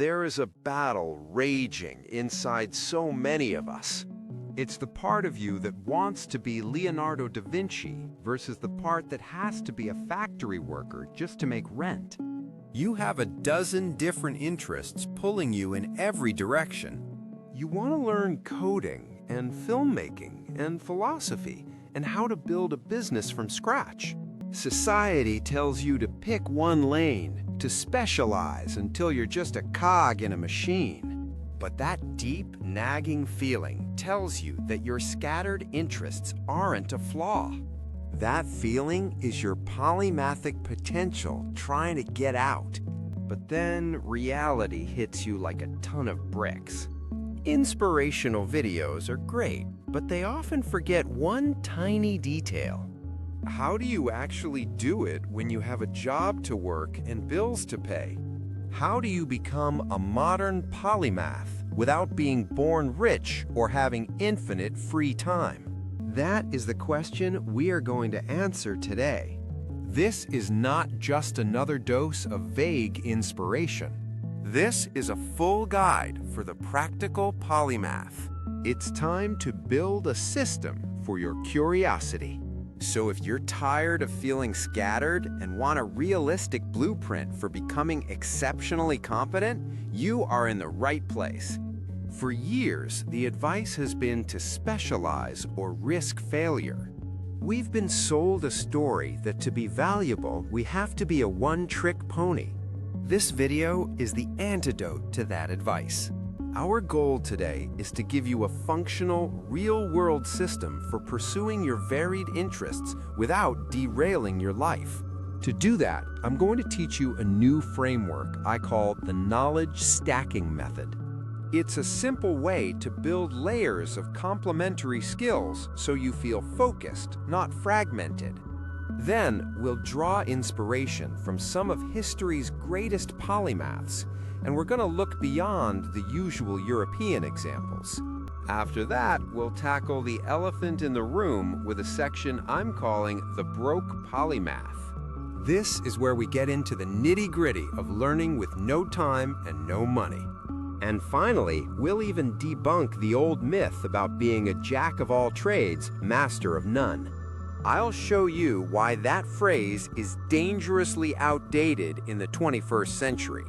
there is a battle raging inside so many of us. It's the part of you that wants to be Leonardo da Vinci versus the part that has to be a factory worker just to make rent. You have a dozen different interests pulling you in every direction. You want to learn coding and filmmaking and philosophy and how to build a business from scratch. Society tells you to pick one lane, to specialize until you're just a cog in a machine. But that deep, nagging feeling tells you that your scattered interests aren't a flaw. That feeling is your polymathic potential trying to get out. But then reality hits you like a ton of bricks. Inspirational videos are great, but they often forget one tiny detail. How do you actually do it when you have a job to work and bills to pay? How do you become a modern polymath without being born rich or having infinite free time? That is the question we are going to answer today. This is not just another dose of vague inspiration. This is a full guide for the practical polymath. It's time to build a system for your curiosity. So if you're tired of feeling scattered and want a realistic blueprint for becoming exceptionally competent, you are in the right place. For years, the advice has been to specialize or risk failure. We've been sold a story that to be valuable, we have to be a one-trick pony. This video is the antidote to that advice. Our goal today is to give you a functional, real-world system for pursuing your varied interests without derailing your life. To do that, I'm going to teach you a new framework I call the knowledge stacking method. It's a simple way to build layers of complementary skills so you feel focused, not fragmented. Then we'll draw inspiration from some of history's greatest polymaths, and we're going to look beyond the usual European examples. After that, we'll tackle the elephant in the room with a section I'm calling the broke polymath. This is where we get into the nitty-gritty of learning with no time and no money. And finally, we'll even debunk the old myth about being a jack of all trades, master of none. I'll show you why that phrase is dangerously outdated in the 21st century.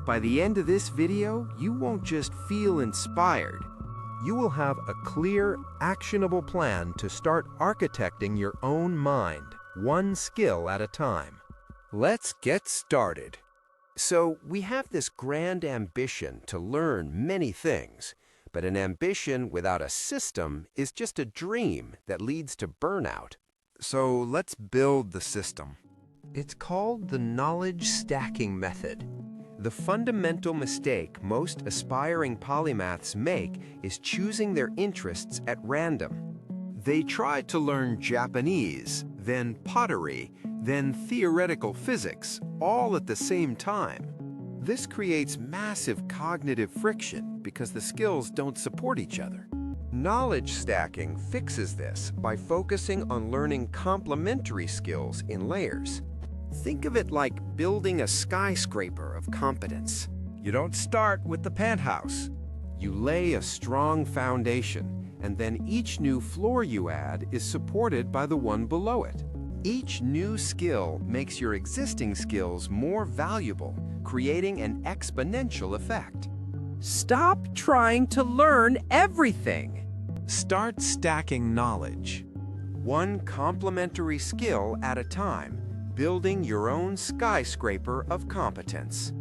By the end of this video, you won't just feel inspired. You will have a clear, actionable plan to start architecting your own mind, one skill at a time. Let's get started. So, we have this grand ambition to learn many things, but an ambition without a system is just a dream that leads to burnout. So, let's build the system. It's called the knowledge stacking method. The fundamental mistake most aspiring polymaths make is choosing their interests at random. They try to learn Japanese, then pottery, then theoretical physics, all at the same time. This creates massive cognitive friction because the skills don't support each other. Knowledge stacking fixes this by focusing on learning complementary skills in layers. Think of it like building a skyscraper of competence. You don't start with the penthouse. You lay a strong foundation, and then each new floor you add is supported by the one below it. Each new skill makes your existing skills more valuable, creating an exponential effect. Stop trying to learn everything. Start stacking knowledge. One complementary skill at a time, building your own skyscraper of competence.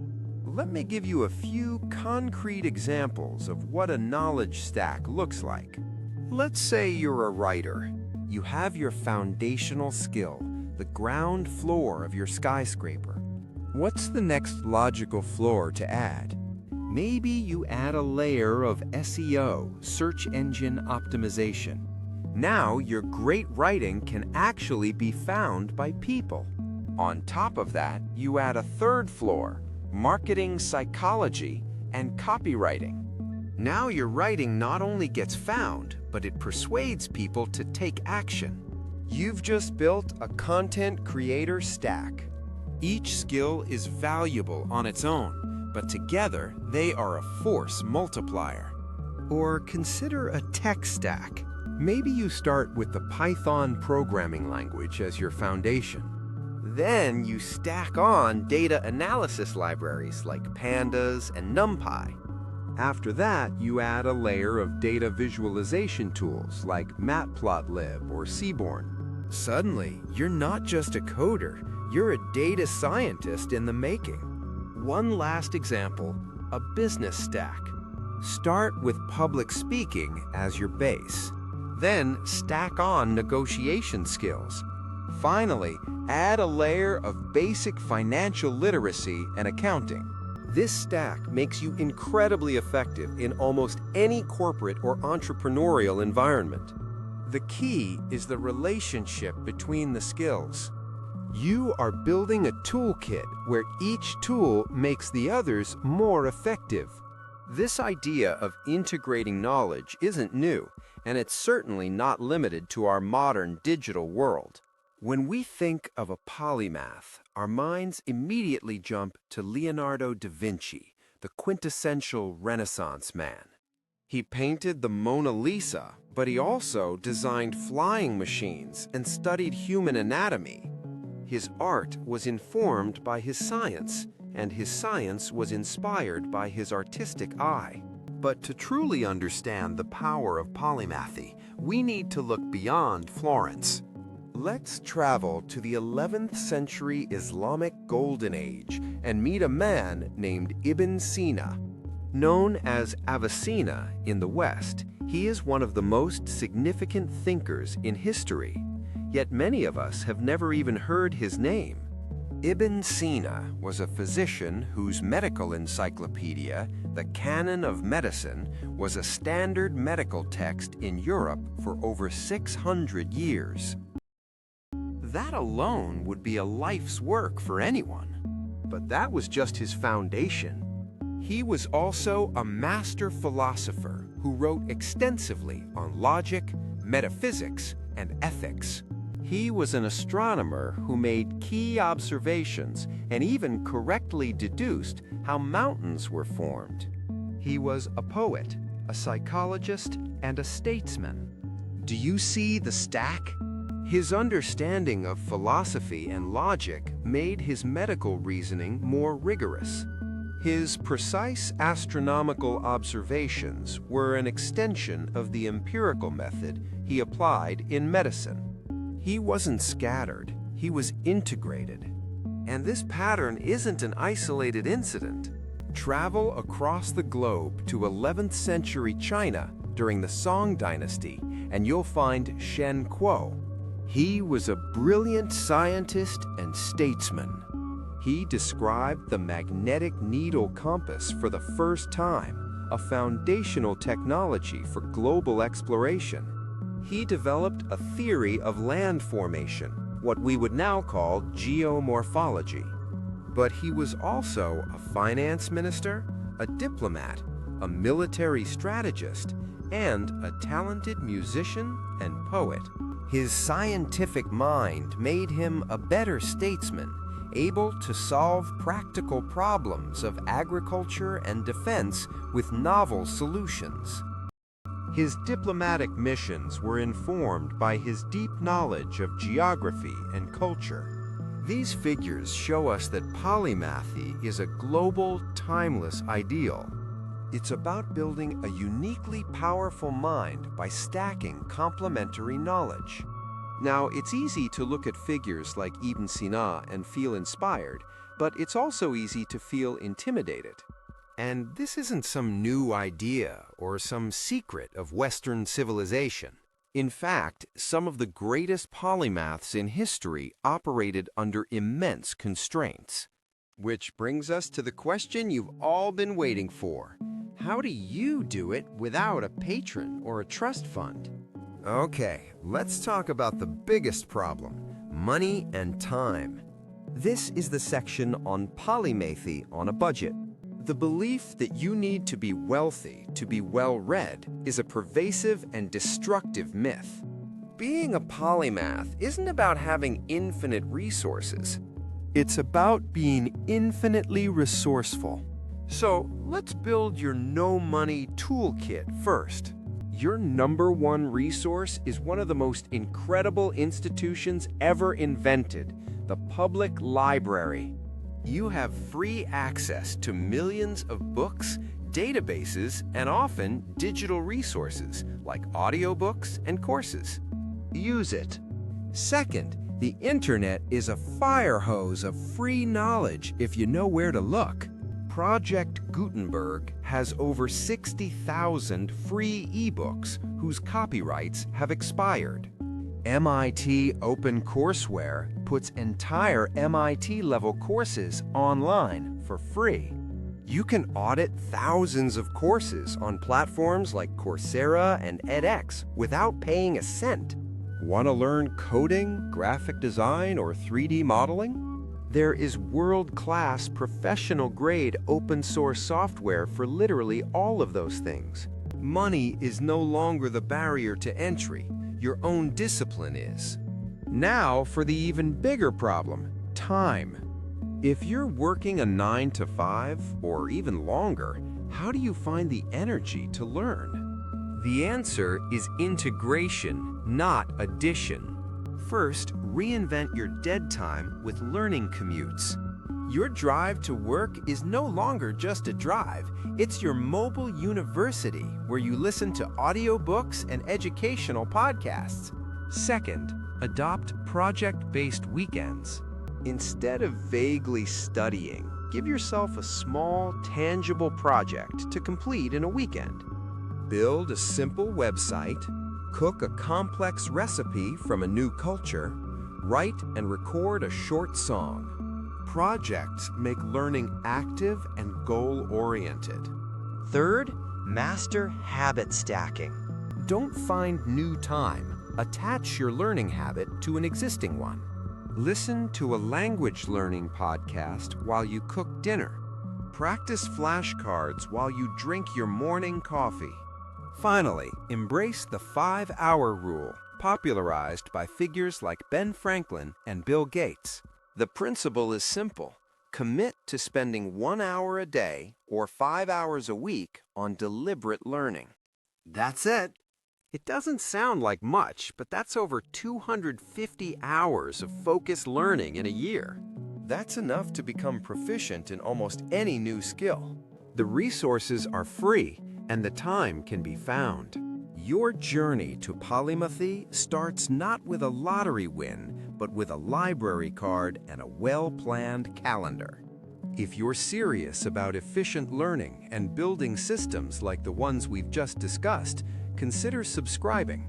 Let me give you a few concrete examples of what a knowledge stack looks like. Let's say you're a writer. You have your foundational skill, the ground floor of your skyscraper. What's the next logical floor to add? Maybe you add a layer of SEO, search engine optimization. Now your great writing can actually be found by people. On top of that, you add a third floor, marketing psychology and copywriting. Now your writing not only gets found, but it persuades people to take action. You've just built a content creator stack. Each skill is valuable on its own, but together they are a force multiplier. Or consider a tech stack. Maybe you start with the Python programming language as your foundation. Then you stack on data analysis libraries like Pandas and NumPy. After that, you add a layer of data visualization tools like Matplotlib or Seaborn. Suddenly, you're not just a coder, you're a data scientist in the making. One last example, a business stack. Start with public speaking as your base. Then stack on negotiation skills. Finally, add a layer of basic financial literacy and accounting. This stack makes you incredibly effective in almost any corporate or entrepreneurial environment. The key is the relationship between the skills. You are building a toolkit where each tool makes the others more effective. This idea of integrating knowledge isn't new, and it's certainly not limited to our modern digital world. When we think of a polymath, our minds immediately jump to Leonardo da Vinci, the quintessential Renaissance man. He painted the Mona Lisa, but he also designed flying machines and studied human anatomy. His art was informed by his science, and his science was inspired by his artistic eye. But to truly understand the power of polymathy, we need to look beyond Florence. Let's travel to the 11th century Islamic Golden Age and meet a man named Ibn Sina. Known as Avicenna in the West, he is one of the most significant thinkers in history. Yet many of us have never even heard his name. Ibn Sina was a physician whose medical encyclopedia, the Canon of Medicine, was a standard medical text in Europe for over 600 years. That alone would be a life's work for anyone. But that was just his foundation. He was also a master philosopher who wrote extensively on logic, metaphysics, and ethics. He was an astronomer who made key observations and even correctly deduced how mountains were formed. He was a poet, a psychologist, and a statesman. Do you see the stack? His understanding of philosophy and logic made his medical reasoning more rigorous. His precise astronomical observations were an extension of the empirical method he applied in medicine. He wasn't scattered, he was integrated. And this pattern isn't an isolated incident. Travel across the globe to 11th century China during the Song Dynasty, and you'll find Shen Kuo. He was a brilliant scientist and statesman. He described the magnetic needle compass for the first time, a foundational technology for global exploration. He developed a theory of land formation, what we would now call geomorphology. But he was also a finance minister, a diplomat, a military strategist, and a talented musician and poet. His scientific mind made him a better statesman, able to solve practical problems of agriculture and defense with novel solutions. His diplomatic missions were informed by his deep knowledge of geography and culture. These figures show us that polymathy is a global, timeless ideal. It's about building a uniquely powerful mind by stacking complementary knowledge. Now, it's easy to look at figures like Ibn Sina and feel inspired, but it's also easy to feel intimidated. And this isn't some new idea or some secret of Western civilization. In fact, some of the greatest polymaths in history operated under immense constraints. Which brings us to the question you've all been waiting for. How do you do it without a patron or a trust fund? Okay, let's talk about the biggest problem, money and time. This is the section on polymathy on a budget. The belief that you need to be wealthy to be well-read is a pervasive and destructive myth. Being a polymath isn't about having infinite resources. It's about being infinitely resourceful. So let's build your no money toolkit first. Your #1 resource is one of the most incredible institutions ever invented, the public library. You have free access to millions of books, databases, and often digital resources like audiobooks and courses. Use it. Second, the internet is a fire hose of free knowledge if you know where to look. Project Gutenberg has over 60,000 free ebooks whose copyrights have expired. MIT OpenCourseWare puts entire MIT-level courses online for free. You can audit thousands of courses on platforms like Coursera and edX without paying a cent. Want to learn coding, graphic design, or 3D modeling? There is world-class, professional-grade open-source software for literally all of those things. Money is no longer the barrier to entry. Your own discipline is. Now for the even bigger problem, time. If you're working a 9 to 5 or even longer, how do you find the energy to learn? The answer is integration, not addition. First, reinvent your dead time with learning commutes. Your drive to work is no longer just a drive. It's your mobile university where you listen to audiobooks and educational podcasts. Second, adopt project-based weekends. Instead of vaguely studying, give yourself a small, tangible project to complete in a weekend. Build a simple website, cook a complex recipe from a new culture, write and record a short song. Projects make learning active and goal-oriented. Third, master habit stacking. Don't find new time. Attach your learning habit to an existing one. Listen to a language learning podcast while you cook dinner. Practice flashcards while you drink your morning coffee. Finally, embrace the 5-hour rule, popularized by figures like Ben Franklin and Bill Gates. The principle is simple. Commit to spending 1 hour a day or 5 hours a week on deliberate learning. That's it. It doesn't sound like much, but that's over 250 hours of focused learning in a year. That's enough to become proficient in almost any new skill. The resources are free, and the time can be found. Your journey to Polymathy starts not with a lottery win, but with a library card and a well-planned calendar. If you're serious about efficient learning and building systems like the ones we've just discussed, consider subscribing.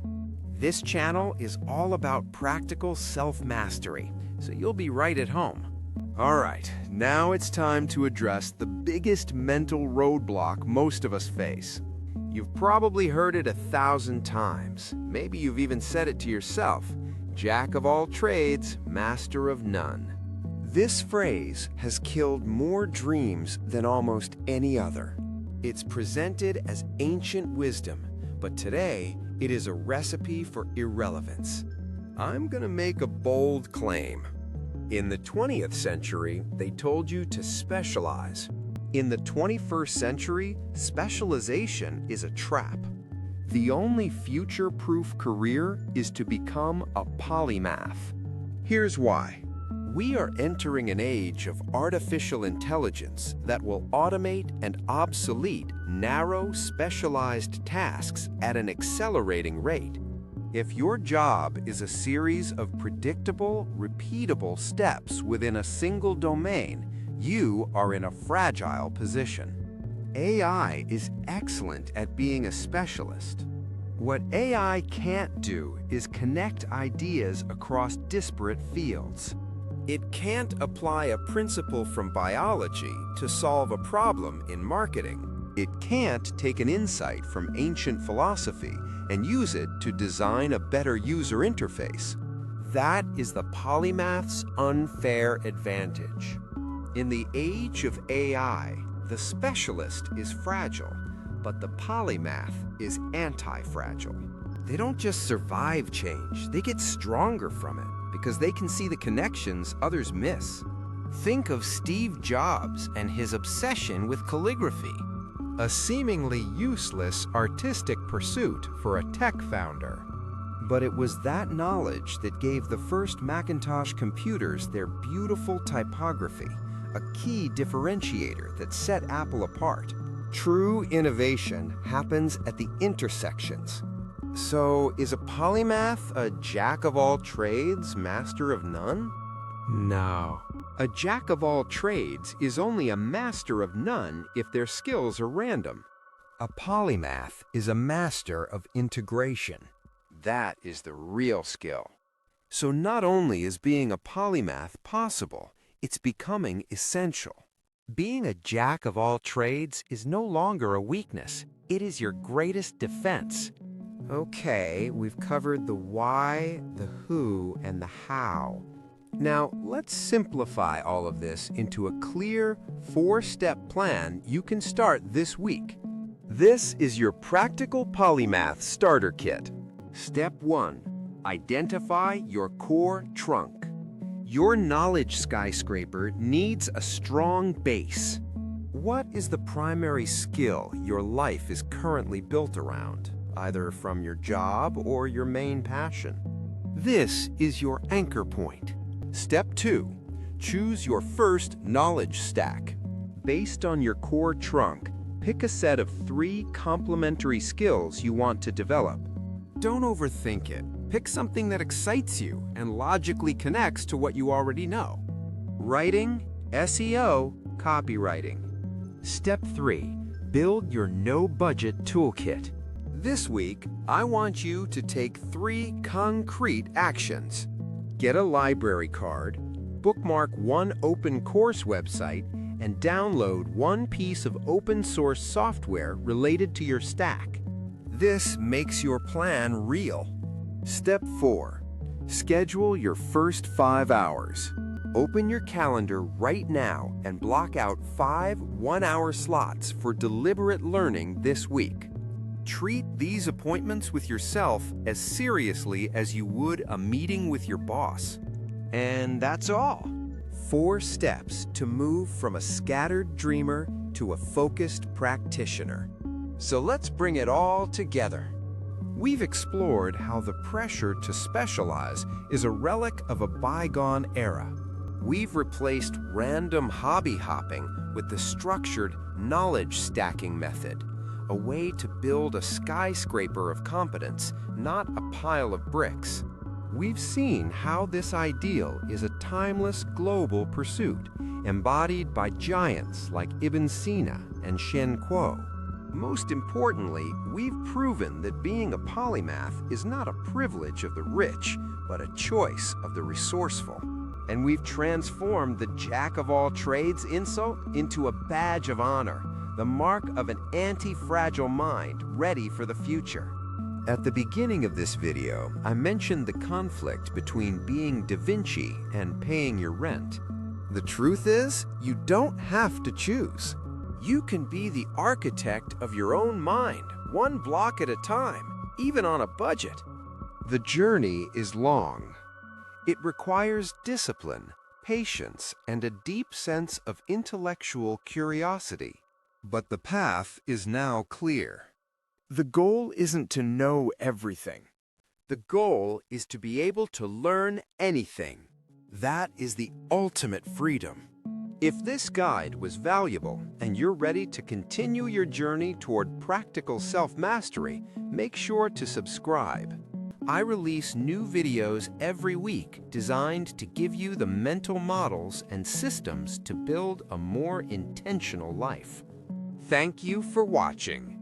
This channel is all about practical self-mastery, so you'll be right at home. All right, now it's time to address the biggest mental roadblock most of us face. You've probably heard it 1,000 times. Maybe you've even said it to yourself. Jack of all trades, master of none. This phrase has killed more dreams than almost any other. It's presented as ancient wisdom, but today it is a recipe for irrelevance. I'm gonna make a bold claim. In the 20th century, they told you to specialize. In the 21st century, specialization is a trap. The only future-proof career is to become a polymath. Here's why. We are entering an age of artificial intelligence that will automate and obsolete narrow, specialized tasks at an accelerating rate. If your job is a series of predictable, repeatable steps within a single domain, you are in a fragile position. AI is excellent at being a specialist. What AI can't do is connect ideas across disparate fields. It can't apply a principle from biology to solve a problem in marketing. It can't take an insight from ancient philosophy and use it to design a better user interface. That is the polymath's unfair advantage. In the age of AI, the specialist is fragile, but the polymath is anti-fragile. They don't just survive change, they get stronger from it because they can see the connections others miss. Think of Steve Jobs and his obsession with calligraphy. A seemingly useless artistic pursuit for a tech founder. But it was that knowledge that gave the first Macintosh computers their beautiful typography, a key differentiator that set Apple apart. True innovation happens at the intersections. So, is a polymath a jack of all trades, master of none? No. A jack of all trades is only a master of none if their skills are random. A polymath is a master of integration. That is the real skill. So not only is being a polymath possible, it's becoming essential. Being a jack of all trades is no longer a weakness. It is your greatest defense. Okay, we've covered the why, the who, and the how. Now, let's simplify all of this into a clear, 4-step plan you can start this week. This is your Practical Polymath Starter Kit. Step 1. Identify your core trunk. Your knowledge skyscraper needs a strong base. What is the primary skill your life is currently built around, either from your job or your main passion? This is your anchor point. Step 2. Choose your first knowledge stack. Based on your core trunk, pick a set of 3 complementary skills you want to develop. Don't overthink it. Pick something that excites you and logically connects to what you already know. Writing, SEO, copywriting. Step 3. Build your no-budget toolkit. This week, I want you to take 3 concrete actions. Get a library card, bookmark 1 open course website, and download 1 piece of open-source software related to your stack. This makes your plan real. Step 4. Schedule your first 5 hours. Open your calendar right now and block out 5 one-hour slots for deliberate learning this week. Treat these appointments with yourself as seriously as you would a meeting with your boss. And that's all. 4 steps to move from a scattered dreamer to a focused practitioner. So let's bring it all together. We've explored how the pressure to specialize is a relic of a bygone era. We've replaced random hobby hopping with the structured knowledge stacking method, a way to build a skyscraper of competence, not a pile of bricks. We've seen how this ideal is a timeless global pursuit, embodied by giants like Ibn Sina and Shen Kuo. Most importantly, we've proven that being a polymath is not a privilege of the rich, but a choice of the resourceful. And we've transformed the jack-of-all-trades insult into a badge of honor, the mark of an anti-fragile mind ready for the future. At the beginning of this video, I mentioned the conflict between being Da Vinci and paying your rent. The truth is, you don't have to choose. You can be the architect of your own mind, 1 block at a time, even on a budget. The journey is long. It requires discipline, patience, and a deep sense of intellectual curiosity. But the path is now clear. The goal isn't to know everything. The goal is to be able to learn anything. That is the ultimate freedom. If this guide was valuable and you're ready to continue your journey toward practical self-mastery, make sure to subscribe. I release new videos every week designed to give you the mental models and systems to build a more intentional life. Thank you for watching.